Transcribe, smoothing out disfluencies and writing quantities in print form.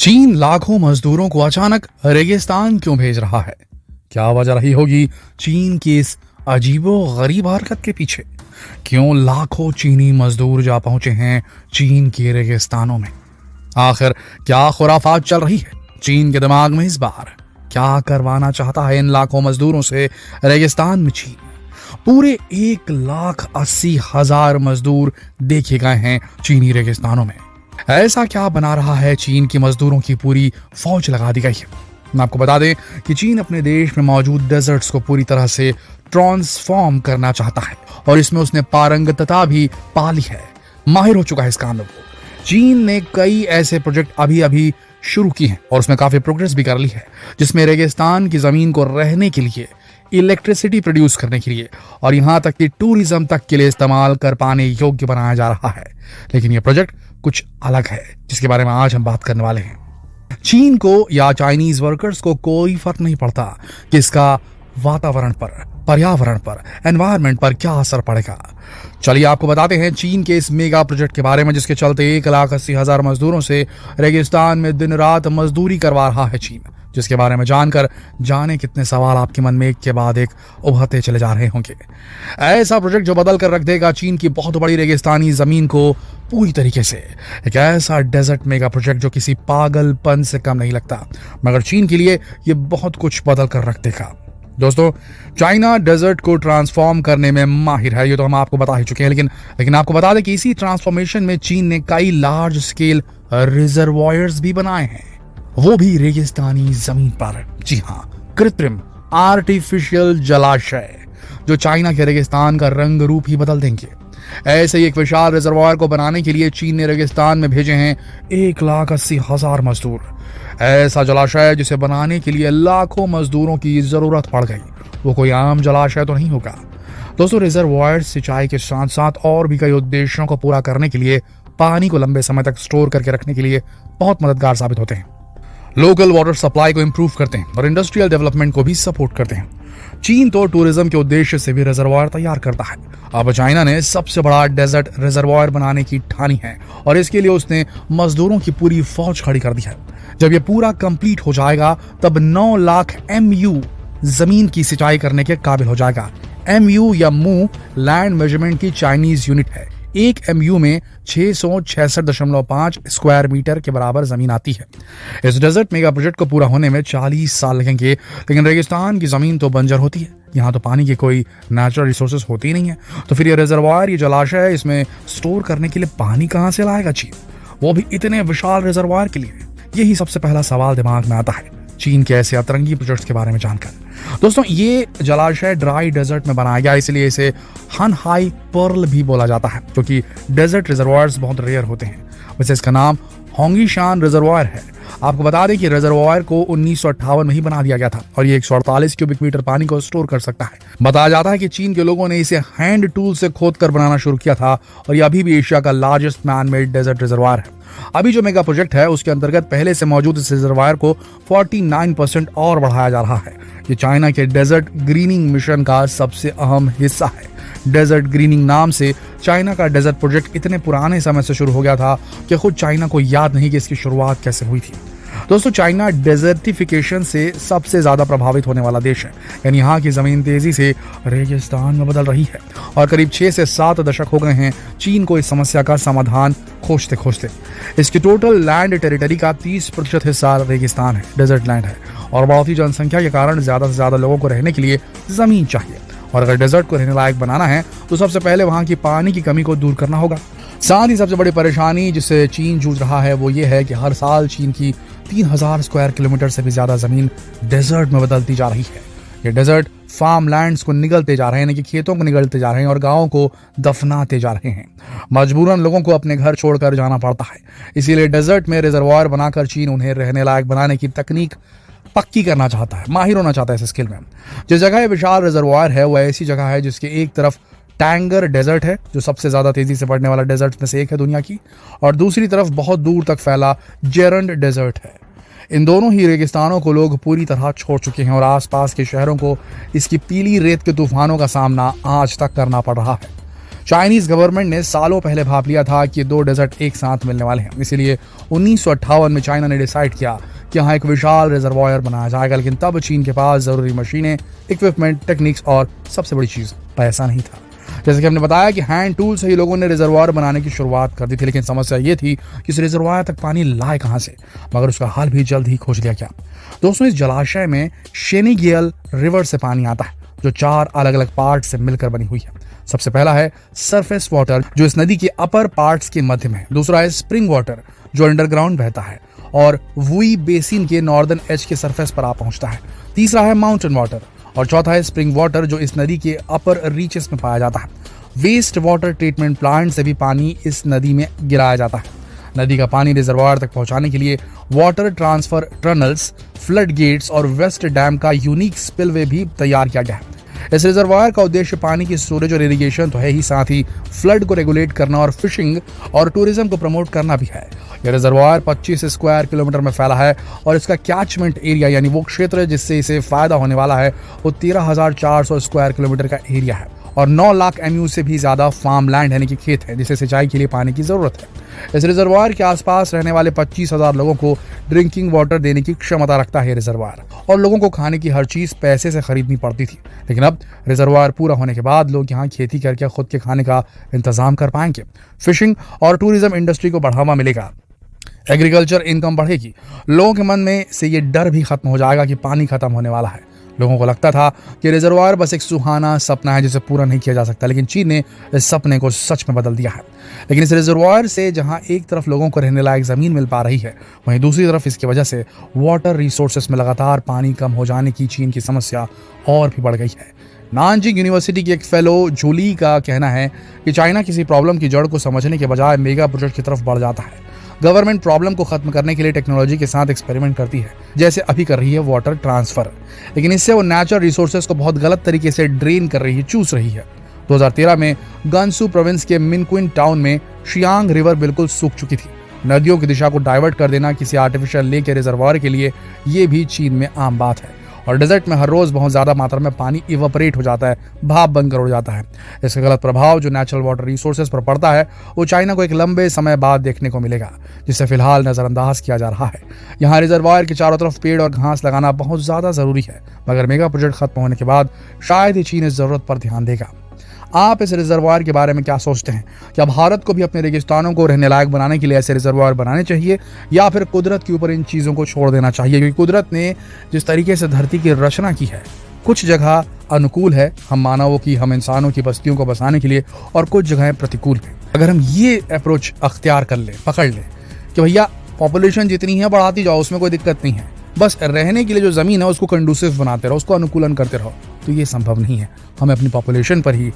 चीन लाखों मजदूरों को अचानक रेगिस्तान क्यों भेज रहा है? क्या वजह रही होगी चीन की इस अजीबो गरीब हरकत के पीछे? क्यों लाखों चीनी मजदूर जा पहुंचे हैं चीन के रेगिस्तानों में? आखिर क्या खुराफात चल रही है चीन के दिमाग में इस बार? क्या करवाना चाहता है इन लाखों मजदूरों से रेगिस्तान में चीन? पूरे 1,80,000 मजदूर देखे गए हैं चीनी रेगिस्तानों में। ऐसा क्या बना रहा है चीन की मजदूरों की पूरी फौज लगा दी गई है? मैं आपको बता दें कि चीन अपने देश में मौजूद डेजर्ट्स को पूरी तरह से ट्रांसफॉर्म करना चाहता है और इसमें उसने पारंगतता भी पा ली है, माहिर हो चुका है इस काम में। चीन ने कई ऐसे प्रोजेक्ट अभी अभी शुरू किए हैं और उसमें काफी प्रोग्रेस भी कर ली है, जिसमें रेगिस्तान की जमीन को रहने के लिए, इलेक्ट्रिसिटी प्रोड्यूस करने के लिए और यहां तक कि टूरिज्म तक के लिए इस्तेमाल कर पाने योग्य बनाया जा रहा है। लेकिन यह प्रोजेक्ट कुछ अलग है, जिसके बारे में आज हम बात करने वाले हैं। चीन को या चाइनीज वर्कर्स को कोई फर्क नहीं पड़ता कि इसका वातावरण पर, पर्यावरण पर, एनवायरनमेंट पर क्या असर पड़ेगा। चलिए आपको बताते हैं चीन के इस मेगा प्रोजेक्ट के बारे में, जिसके चलते 1,80,000 मजदूरों से रेगिस्तान में दिन रात मजदूरी करवा रहा है चीन। जिसके बारे में जानकर जाने कितने सवाल आपके मन में एक के बाद एक उभरते चले जा रहे होंगे। ऐसा प्रोजेक्ट जो बदल कर रख देगा चीन की बहुत बड़ी रेगिस्तानी जमीन को पूरी तरीके से। एक ऐसा डेजर्ट मेगा प्रोजेक्ट जो किसी पागलपन से कम नहीं लगता, मगर चीन के लिए यह बहुत कुछ बदल कर रख देगा। दोस्तों, चाइना डेजर्ट को ट्रांसफॉर्म करने में माहिर है, ये तो हम आपको बता ही चुके हैं। लेकिन आपको बता दें कि इसी ट्रांसफॉर्मेशन में चीन ने कई लार्ज स्केल रिजर्वॉयर्स भी बनाए हैं, वो भी रेगिस्तानी जमीन पर। जी हाँ, कृत्रिम आर्टिफिशियल जलाशय जो चाइना के रेगिस्तान का रंग रूप ही बदल देंगे। ऐसे ही एक विशाल रिजर्वायर को बनाने के लिए चीन ने रेगिस्तान में भेजे हैं 1,80,000 मजदूर। ऐसा जलाशय जिसे बनाने के लिए लाखों मजदूरों की जरूरत पड़ गई, वो कोई आम जलाशय तो नहीं होगा। दोस्तों, रिजर्वायर सिंचाई के साथ साथ और भी कई उद्देश्यों को पूरा करने के लिए, पानी को लंबे समय तक स्टोर करके रखने के लिए बहुत मददगार साबित होते हैं। लोकल वाटर सप्लाई को इंप्रूव करते हैं और इंडस्ट्रियल डेवलपमेंट को भी सपोर्ट करते हैं। चीन तो टूरिज्म के उद्देश्य से भी रिजर्वायर तैयार करता है। अब चाइना ने सबसे बड़ा डेजर्ट रिजर्वायर बनाने की ठानी है और इसके लिए उसने मजदूरों की पूरी फौज खड़ी कर दी है। जब यह पूरा कंप्लीट हो जाएगा तब 9 लाख MU जमीन की सिंचाई करने के काबिल हो जाएगा। MU या मू लैंड मेजरमेंट की चाइनीज यूनिट है। 1 MU में 666.5 स्क्वायर मीटर के बराबर जमीन आती है। इस डेजर्ट मेगा प्रोजेक्ट को पूरा होने में 40 साल लगेंगे, लेकिन रेगिस्तान की जमीन तो बंजर होती है, यहाँ तो पानी की कोई नेचुरल रिसोर्सेज होती ही नहीं है। तो फिर ये रिजर्वायर, ये जलाशय है, इसमें स्टोर करने के लिए पानी कहाँ से लाएगा चीन, वो भी इतने विशाल रिजर्वायर के लिए? यही सबसे पहला सवाल दिमाग में आता है चीन के ऐसे अतरंगी प्रोजेक्ट्स के बारे में जानकर। दोस्तों, ये जलाशय ड्राई डेजर्ट में बनाया गया, इसलिए इसे हनहाई पर्ल भी बोला जाता है, क्योंकि डेजर्ट रिजर्वायर्स बहुत रेयर होते हैं। वैसे इसका नाम होंगीशान रिजर्वायर है। आपको बता दें कि रिजर्वायर को 1958 में ही बना दिया गया था और ये 148 क्यूबिक मीटर पानी को स्टोर कर सकता है। बताया जाता है कि चीन के लोगों ने इसे हैंड टूल से खोद कर बनाना शुरू किया था और ये अभी भी एशिया का largest man made desert reservoir है। अभी जो मेगा प्रोजेक्ट है उसके अंतर्गत पहले से मौजूद इस रिजर्वायर को 49% और बढ़ाया जा रहा है। ये चाइना के डेजर्ट ग्रीनिंग मिशन का सबसे अहम हिस्सा है। डेजर्ट ग्रीनिंग नाम से चाइना का डेजर्ट प्रोजेक्ट इतने पुराने समय से शुरू हो गया था कि खुद चाइना को याद नहीं कि इसकी शुरुआत कैसे हुई थी। दोस्तों, चाइना डेजर्टिफिकेशन से सबसे ज्यादा प्रभावित होने वाला देश है, यानी यहाँ की जमीन तेजी से रेगिस्तान में बदल रही है और करीब 6 से 7 दशक हो गए हैं चीन को इस समस्या का समाधान खोजते खोजते। इसकी टोटल लैंड टेरिटरी का 30% हिस्सा रेगिस्तान है, डेजर्ट लैंड है, और बढ़ती जनसंख्या के कारण ज्यादा से ज्यादा लोगों को रहने के लिए जमीन चाहिए। और अगर डेजर्ट को रहने लायक बनाना है तो सबसे पहले वहां की पानी की कमी को दूर करना होगा। साथ ही सबसे बड़ी परेशानी जिससे चीन जूझ रहा है वो ये है कि हर साल चीन की 3,000 स्क्वायर किलोमीटर से भी ज्यादा जमीन डेजर्ट में बदलती जा रही है। ये डेजर्ट फार्म लैंड्स को निगलते जा रहे हैं, यानी कि खेतों को निगलते जा रहे हैं और गांवों को दफनाते जा रहे हैं। मजबूरन लोगों को अपने घर छोड़कर जाना पड़ता है। इसीलिए डेजर्ट में रिजर्वायर बनाकर चीन उन्हें रहने लायक बनाने की तकनीक पक्की करना चाहता है, माहिर होना चाहता है इस स्किल में। जिस जगह विशाल रिजर्वायर है वो ऐसी जगह है जिसके एक तरफ टैंगर डेजर्ट है, जो सबसे ज्यादा तेजी से बढ़ने वाला डेजर्ट में से एक है दुनिया की, और दूसरी तरफ बहुत दूर तक फैला जेरंड डेजर्ट है। इन दोनों ही रेगिस्तानों को लोग पूरी तरह छोड़ चुके हैं और आसपास के शहरों को इसकी पीली रेत के तूफानों का सामना आज तक करना पड़ रहा है। चाइनीज गवर्नमेंट ने सालों पहले भाप लिया था कि 2 डेजर्ट एक साथ मिलने वाले हैं, इसीलिए 1958 में चाइना ने डिसाइड किया कि यहाँ एक विशाल रिजर्वायर बनाया जाएगा। लेकिन तब चीन के पास जरूरी मशीनें, इक्विपमेंट, टेक्निक्स और सबसे बड़ी चीज पैसा नहीं था। जैसे कि हमने बताया कि हैंड टूल से ही लोगों ने रिजर्वायर बनाने की शुरुआत कर दी थी, लेकिन समस्या ये थी कि इस रिजर्वायर तक पानी लाए कहां से, मगर उसका हल भी जल्द ही खोज लिया गया। दोस्तों, इस जलाशय में शेनिगियल रिवर से पानी आता है, जो 4 अलग अलग पार्ट से मिलकर बनी हुई है। सबसे पहला है सरफेस वाटर, जो इस नदी के अपर पार्ट्स के मध्य में है। दूसरा है स्प्रिंग वाटर, जो अंडरग्राउंड बहता है और वुई बेसिन के नॉर्दर्न एज के सरफेस पर आ पहुंचता है। तीसरा है माउंटेन वाटर और चौथा है स्प्रिंग वाटर, जो इस नदी के अपर रीचेस में पाया जाता है। वेस्ट वाटर ट्रीटमेंट प्लांट से भी पानी इस नदी में गिराया जाता है। नदी का पानी रिजर्वायर तक पहुंचाने के लिए water transfer tunnels, flood gates और वेस्ट डैम का यूनिक स्पिलवे भी तैयार किया गया है। इस रिजर्वायर का उद्देश्य पानी की स्टोरेज और इरिगेशन तो है ही, साथ ही फ्लड को रेगुलेट करना और फिशिंग और टूरिज्म को प्रमोट करना भी है। यह रिजर्वायर 25 स्क्वायर किलोमीटर में फैला है और इसका कैचमेंट एरिया यानी वो क्षेत्र जिससे इसे फायदा होने वाला है वो 13,400 स्क्वायर किलोमीटर का एरिया है और 9 लाख एमयू से भी ज्यादा फार्म लैंड यानी कि खेत है, जिसे सिंचाई के लिए पानी की जरूरत है। इस रिजर्वायर के आसपास रहने वाले 25,000 लोगों को ड्रिंकिंग वाटर देने की क्षमता रखता है रिजर्वायर, और लोगों को खाने की हर चीज पैसे से खरीदनी पड़ती थी। लेकिन अब रिजर्वायर पूरा होने के बाद लोग यहाँ खेती करके खुद के खाने का इंतजाम कर पाएंगे। फिशिंग और टूरिज्म इंडस्ट्री को बढ़ावा मिलेगा, एग्रीकल्चर इनकम बढ़ेगी, लोगों के मन में से ये डर भी खत्म हो जाएगा कि पानी खत्म होने वाला है। लोगों को लगता था कि रिजर्वायर बस एक सुहाना सपना है जिसे पूरा नहीं किया जा सकता, लेकिन चीन ने इस सपने को सच में बदल दिया है। लेकिन इस रिजर्वायर से जहां एक तरफ लोगों को रहने लायक जमीन मिल पा रही है, वहीं दूसरी तरफ इसकी वजह से वाटर रिसोर्सेस में लगातार पानी कम हो जाने की चीन की समस्या और भी बढ़ गई है। नानजिंग यूनिवर्सिटी की एक फेलो जूली का कहना है कि चाइना किसी प्रॉब्लम की जड़ को समझने के बजाय मेगा प्रोजेक्ट की तरफ बढ़ जाता है। गवर्नमेंट प्रॉब्लम को खत्म करने के लिए टेक्नोलॉजी के साथ एक्सपेरिमेंट करती है, जैसे अभी कर रही है वाटर ट्रांसफर, लेकिन इससे वो नेचुरल रिसोर्सेज को बहुत गलत तरीके से ड्रेन कर रही है, चूस रही है। 2013 में गांसू प्रोविंस के मिनक्विन टाउन में शियांग रिवर बिल्कुल सूख चुकी थी। नदियों की दिशा को डाइवर्ट कर देना किसी आर्टिफिशियल लेक के रिजर्वायर के लिए ये भी चीन में आम बात है, और डेजर्ट में हर रोज बहुत ज्यादा मात्रा में पानी इवापोरेट हो जाता है, भाप बनकर उड़ जाता है। इसका गलत प्रभाव जो नेचुरल वाटर रिसोर्सेज पर पड़ता है वो चाइना को एक लंबे समय बाद देखने को मिलेगा, जिसे फिलहाल नजरअंदाज किया जा रहा है। यहाँ रिजर्वायर के चारों तरफ पेड़ और घास लगाना बहुत ज्यादा जरूरी है, मगर मेगा प्रोजेक्ट खत्म होने के बाद शायद ही चीन इस जरूरत पर ध्यान देगा। आप इस रिजर्वायर के बारे में क्या सोचते हैं? क्या भारत को भी अपने रेगिस्तानों को रहने लायक बनाने के लिए ऐसे रिजर्वायर बनाने चाहिए, या फिर कुदरत के ऊपर इन चीज़ों को छोड़ देना चाहिए? क्योंकि कुदरत ने जिस तरीके से धरती की रचना की है, कुछ जगह अनुकूल है हम मानवों की, हम इंसानों की बस्तियों को बसाने के लिए, और कुछ जगहें प्रतिकूल है। अगर हम ये अप्रोच अख्तियार कर ले, पकड़ ले कि भैया पॉपुलेशन जितनी है बढ़ाती जाओ, उसमें कोई दिक्कत नहीं है, बस रहने के लिए जो ज़मीन है उसको कंडूसिव बनाते रहो, उसको अनुकूलन करते रहो, तो ये संभव नहीं है। हमें अपनी पॉपुलेशन पर ही